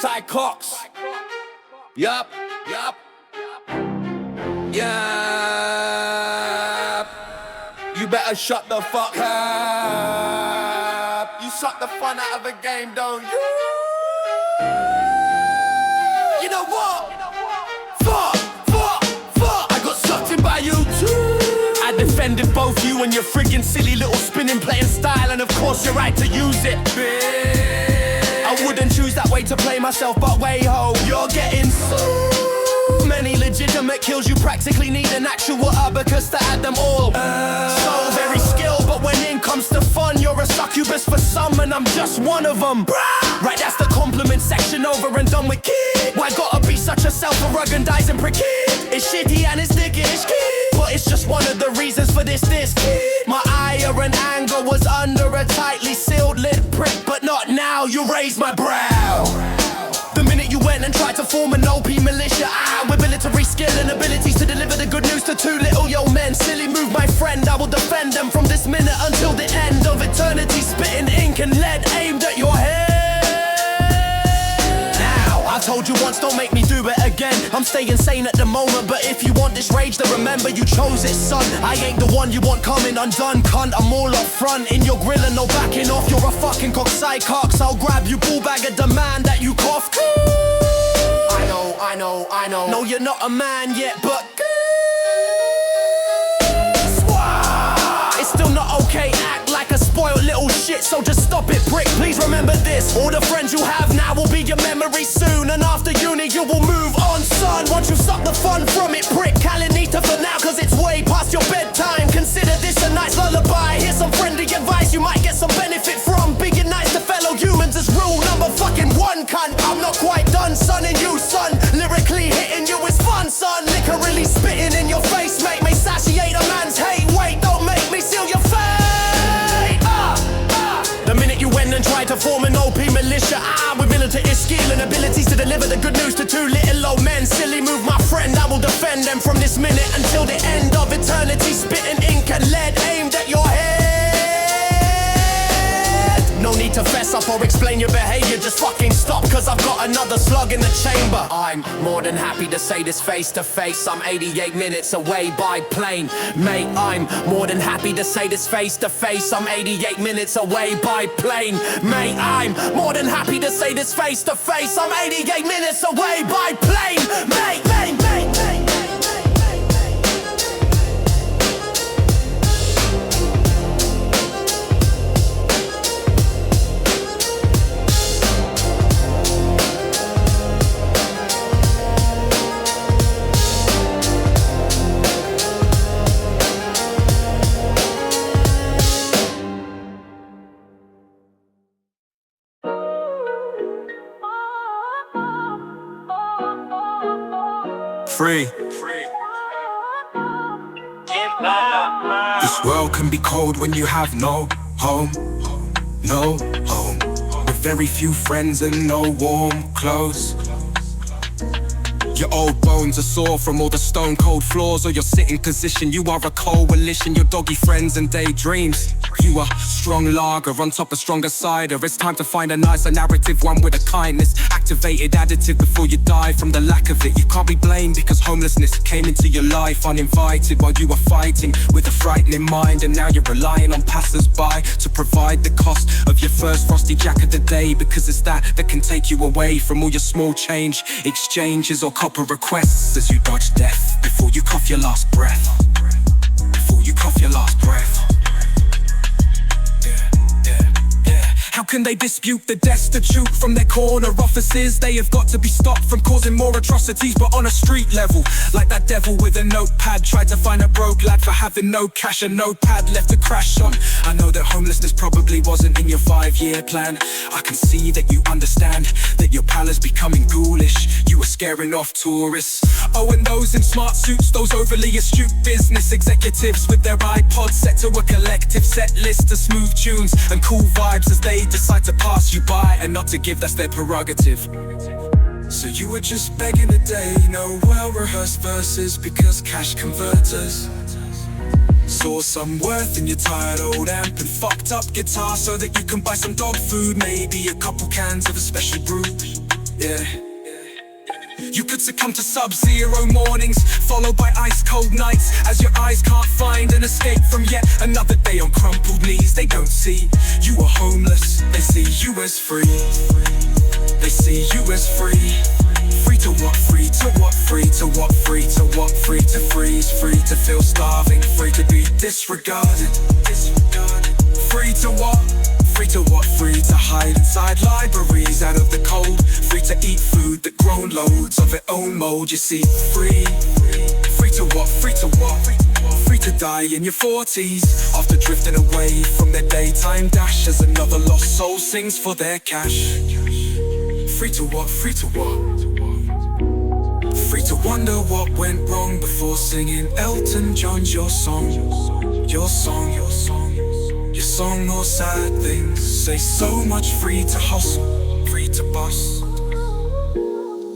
Psychox. Yup. Yeah. You better shut the fuck up. You suck the fun out of the game, don't you? You know what? Fuck. I got sucked in by you too. I defended both you and your friggin' silly little spinning playing style, and of course you're right to use it, bitch. I wouldn't choose that way to play myself, but wait ho, you're getting so many legitimate kills. You practically need an actual abacus to add them all. So very skilled, but when it comes to fun, you're a succubus for some, and I'm just one of them. Right, that's the compliment section over and done with, kid. Why gotta be such a self-aggrandizing prick? It's shitty and it's dickish, kid, but it's just one of the reasons for this kid. My ire and anger was under a tightly sealed lid prick, but not now. You raised my brow the minute you went and tried to form an OP militia. With military skill and abilities to deliver the good news to two little yo men. Silly move, my friend, I will defend them from this minute until the end of eternity. Spitting ink and lead aimed at your head. Now, I told you once, don't make me do it again. I'm staying sane at the moment, but if you want this rage, then remember you chose it, son. I ain't the one you want coming undone, cunt. I'm all up front in your grill and no backing off. You're a fucking cock psychox. I'll grab you, bull bag a demand that you cough. I know. No, you're not a man yet, but it's still not okay. Act like a spoiled little shit, so just stop it, prick. Please remember this: all the friends you have now will be your memory soon, and after uni you will move on, son. Once you suck the fun from it, prick. Calinita for now, cause it's way past your bedtime. Consider this a nice lullaby. Here's some friendly advice you might get some benefit from. Big and nice to fellow humans is rule number fucking one, cunt. I'm not quite done, son, and you, son. Lyrically hitting you is fun, son. Literally spitting in your face, mate. May satiate a man's hate. Wait, don't make me seal your fate. The minute you went and tried to form an OP militia, with military skill and abilities to deliver the good news to two little old men. Silly move, my friend, I will defend them from this minute until the end of eternity. Spitting ink and lead aimed at your head. No need to fess up or explain your behavior, just fucking stop, cause I've got another slug in the chamber. I'm more than happy to say this face to face. I'm 88 minutes away by plane, mate. I'm more than happy to say this face to face. I'm 88 minutes away by plane, mate. I'm more than happy to say this face to face. I'm 88 minutes away by plane, mate. Free. This world can be cold when you have no home, with very few friends and no warm clothes. Your old bones are sore from all the stone cold floors, or your sitting position. You are a coalition, your doggy friends and daydreams. You are strong lager on top of stronger cider. It's time to find a nicer narrative, one with a kindness activated additive before you die from the lack of it. You can't be blamed because homelessness came into your life uninvited while you were fighting with a frightening mind, and now you're relying on passers-by to provide the cost of your first frosty jack of the day, because it's that can take you away from all your small change exchanges or copper requests as you dodge death before you cough your last breath. Before you cough your last breath. How can they dispute the destitute from their corner offices? They have got to be stopped from causing more atrocities, but on a street level. Like that devil with a notepad tried to find a broke lad for having no cash and no pad left to crash on. I know that homelessness probably wasn't in your 5-year plan. I can see that you understand that your pal is becoming ghoulish. You were scaring off tourists. Oh, and those in smart suits, those overly astute business executives with their iPods set to a collective set list of smooth tunes and cool vibes as they decide to pass you by and not to give, that's their prerogative. So you were just begging a day, no well-rehearsed verses because cash converters saw some worth in your tired old amp and fucked up guitar so that you can buy some dog food, maybe a couple cans of a special brew. Yeah. You could succumb to sub-zero mornings, followed by ice-cold nights, as your eyes can't find an escape from yet another day on crumpled knees. They don't see you are homeless, they see you as free. They see you as free. Free to what? Free to what? Free to what? Free to what? Free to freeze, free to feel starving, free to be disregarded. Free to what? Free to what? Free to hide inside libraries out of the cold. Free to eat food that grown loads of its own mold. You see, free. Free to what? Free to what? Free to die in your 40s after drifting away from their daytime dash as another lost soul sings for their cash. Free to what? Free to what? Free to wonder what went wrong before singing Elton John's your song. Your song, your song. Your song or sad things say so much. Free to hustle, free to bust,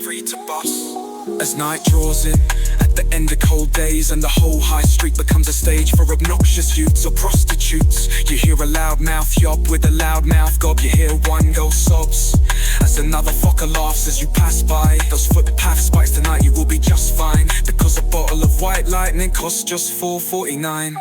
free to bust. As night draws in, at the end of cold days, and the whole high street becomes a stage for obnoxious youths or prostitutes. You hear a loudmouth yob with a loudmouth gob. You hear one girl sobs as another fucker laughs as you pass by those footpath spikes. Tonight you will be just fine, because a bottle of white lightning costs just $4.49.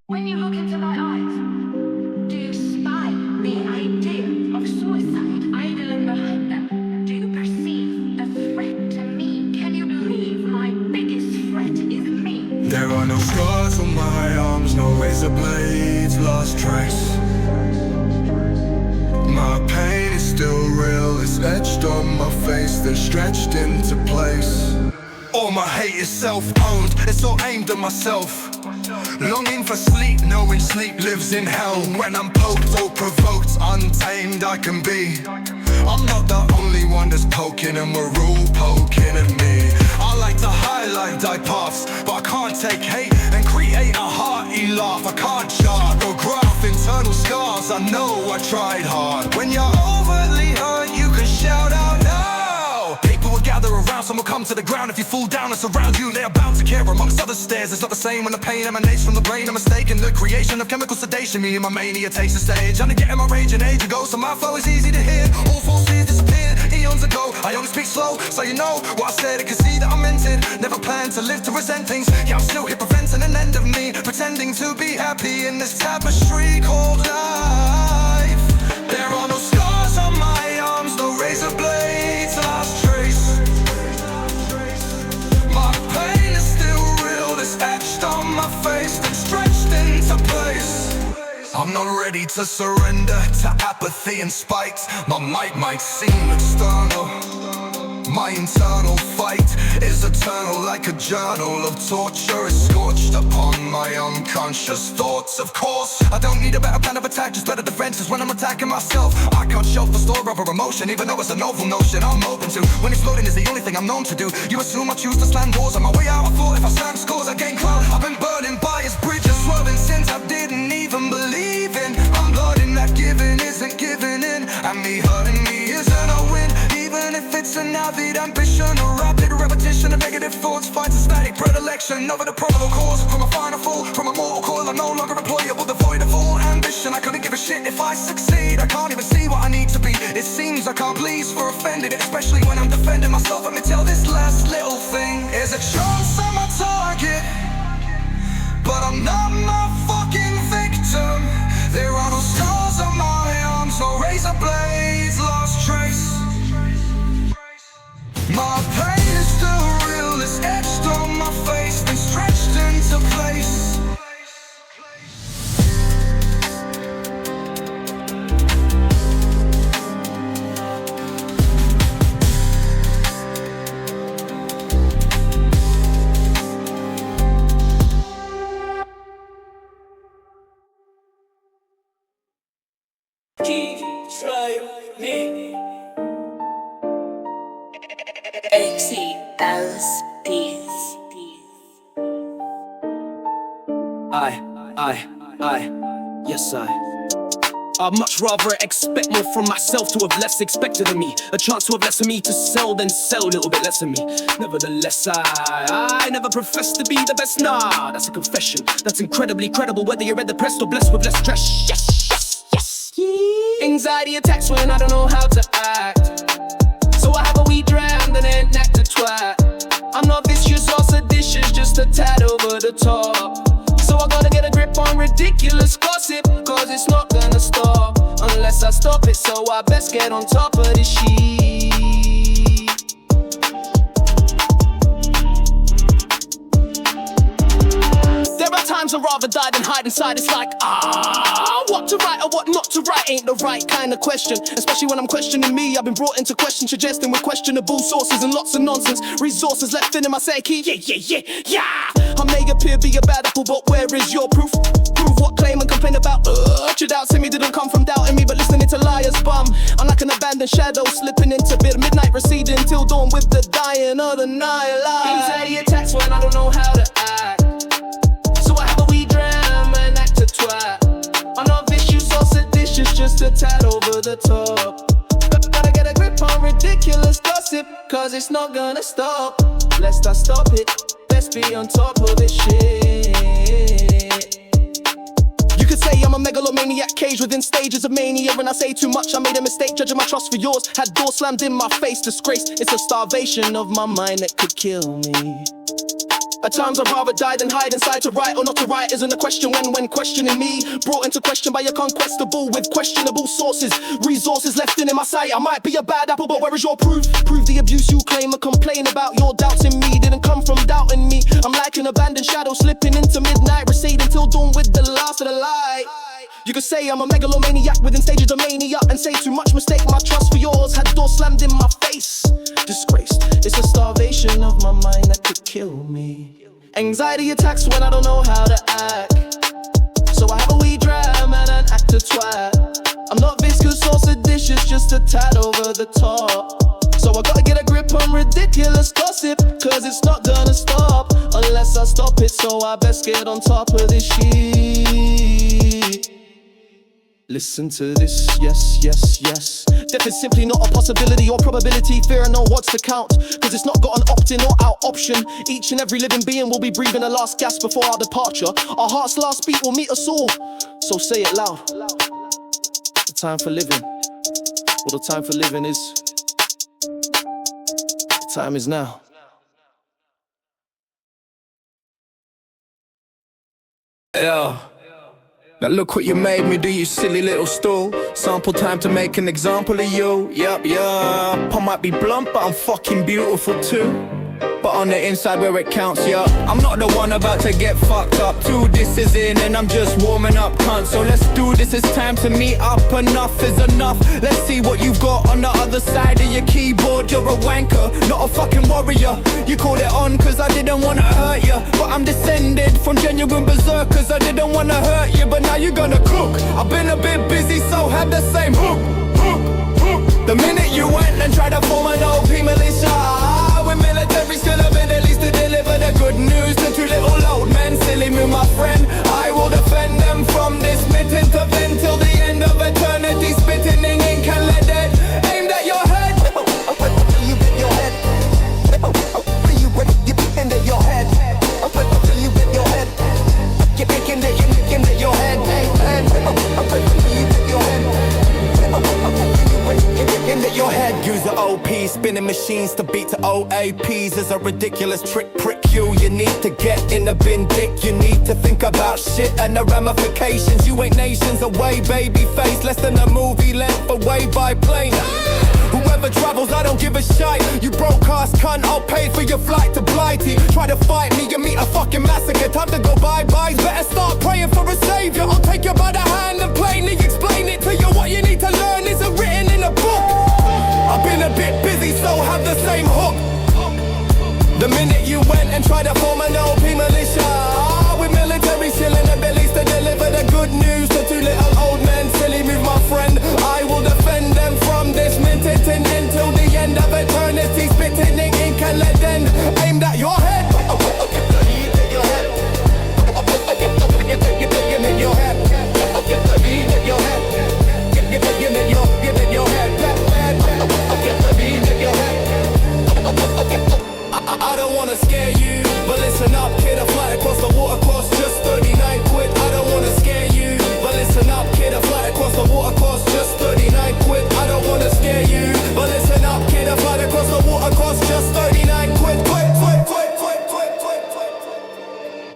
When you look into my eyes, do you spy the idea of suicide idling behind them? Do you perceive a threat to me? Can you believe my biggest threat is me? There are no scars on my arms, no razor blades, lost trace. My pain is still real, it's etched on my face, then stretched into place. All my hate is self-owned, it's all aimed at myself. Longing for sleep, knowing sleep lives in hell. When I'm poked or provoked, untamed I can be. I'm not the only one that's poking, and we're all poking at me. I like to highlight die paths, but I can't take hate and create a hearty laugh. I can't chart or graph internal scars, I know I tried hard. When you're overtly hurt, you can shout out now. People will gather around, some will come to the ground. If you fall down and surround you, they are bound to care. Amongst other stares, it's not the same when the pain emanates from the brain. I'm mistaken, the creation of chemical sedation. Me and my mania takes the stage. I'm getting my rage an age ago, so my flow is easy to hear. All forces disappeared eons ago. I only speak slow, so you know what I said. I can see that I meant it. Never planned to live to resent things. Yeah, I'm still here preventing an end of me, pretending to be happy in this tapestry called life. There are no scars on my arms, no razor blades, last trace. My pain is still real, it's etched on my face, then stretched into place. I'm not ready to surrender to apathy and spite. My might seem external. My internal fight is eternal, like a journal of torture is scorched upon my unconscious thoughts. Of course, I don't need a better plan of attack, just better defenses when I'm attacking myself. I can't shelf the store of a emotion, even though it's a novel notion I'm open to. When exploding is the only thing I'm known to do, you assume I choose to slam doors. On my way out, I thought if I slam scores, I gain clout. I've been burning by his bridges, swerving sins I didn't even believe in. I'm blooding that giving isn't giving in, and me hurting me isn't a win. Even if it's an avid ambition, a rapid repetition of negative thoughts finds a static predilection over the probable cause. From a final fall, from a mortal coil, I'm no longer employable, devoid of all ambition. I couldn't give a shit if I succeed. I can't even see what I need to be. It seems I can't please for offended, especially when I'm defending myself. Let me tell this last little thing is a chance I'm a target, but I'm not my fucking victim. There are no scars on my arms, no razor blades, lost trace. My pain is still real, it's etched on my face, then stretched into place. Keep trying me. AC those these. Yes, I'd much rather expect more from myself to have less expected of me. A chance to have less of me to sell than sell a little bit less of me. Nevertheless, I never profess to be the best. Nah, that's a confession. That's incredibly credible, whether you're depressed or blessed with less stress. Yes. Anxiety attacks when I don't know how to act. So I have a wee dram, then act a twat. I'm not vicious or seditious, just a tad over the top. So I gotta get a grip on ridiculous gossip, cause it's not gonna stop unless I stop it. So I best get on top of this shit. There are times I'd rather die than hide inside. It's like, what to write or what not to write ain't the right kind of question. Especially when I'm questioning me. I've been brought into question, suggesting with questionable sources and lots of nonsense. Resources left in my psyche. Yeah. I may appear be a bad apple, but where is your proof? Prove what claim and complain about. Your doubts in me didn't come from doubting me, but listening to liars bum. I'm like an abandoned shadow, slipping into bit of midnight, receding till dawn with the dying of the night. Anxiety attacks when I don't know how to act. So I have a wee dram and act a twat. I'm not vicious or seditious, just a tad over the top. Gotta get a grip on ridiculous gossip, cause it's not gonna stop. Lest I stop it, let's be on top of this shit. You could say I'm a megalomaniac caged within stages of mania. When I say too much, I made a mistake judging my trust for yours. Had doors slammed in my face, disgrace. It's a starvation of my mind that could kill me. At times I'd rather die than hide inside. To write or not to write isn't a question when questioning me. Brought into question by a conquestable with questionable sources. Resources left in my sight. I might be a bad apple, but where is your proof? Prove the abuse you claim or complain about. Your doubts in me didn't come from doubting me. I'm like an abandoned shadow slipping into midnight, receding till dawn with the last of the light. You could say I'm a megalomaniac within stages of mania, and say too much, mistake my trust for yours. Had doors slammed in my face, disgraced. It's a starvation of my mind that could kill me. Anxiety attacks when I don't know how to act. So I have a wee dram and an act a twat. I'm not viscous or seditious, just a tad over the top. So I gotta get a grip on ridiculous gossip, cause it's not gonna stop unless I stop it. So I best get on top of this shit. Listen to this, yes. Death is simply not a possibility or probability. Fear and know what's to count, cause it's not got an opt-in or out option. Each and every living being will be breathing a last gasp before our departure. Our heart's last beat will meet us all, so say it loud. The time for living, well, the time for living is, the time is now. Yeah. Now look what you made me do, you silly little stool. Sample time to make an example of you. Yup. I might be blunt, but I'm fucking beautiful too. But on the inside where it counts, yeah, I'm not the one about to get fucked up. 2 disses in and I'm just warming up, cunt. So let's do this, it's time to meet up. Enough is enough. Let's see what you've got on the other side of your keyboard. You're a wanker, not a fucking warrior. You called it on cause I didn't wanna hurt you, but I'm descended from genuine berserkers. I didn't wanna hurt you, but now you're gonna cook. I've been a bit busy, so have the same hook. The minute you went and tried to form an OP militia, with military still abilities to deliver the good news to 2 little old men. Silly me, my friend, I will defend them from this mitten to vent till the end of eternity. Spitting in ink and lead dead, aimed at your head. You hit your head. You into your head. You hit your head. You're picking that into your head. You hit your head. Into your head. Use the OP, spinning machines to beat to OAPs is a ridiculous trick. Prick you need to get in the bin, dick. You need to think about shit and the ramifications. You ain't nations away, baby face. Less than a movie length away by plane. Whoever travels, I don't give a shite. You broke ass cunt, I'll pay for your flight to Blighty. Try to fight me, you meet a fucking massacre. Time to go bye-bye, better start praying for a savior. I'll take you by the hand and plainly explain it to you. What you need to learn isn't written in a book. I've been a bit busy, so have the same hook. The minute you went and tried to form an OP militia,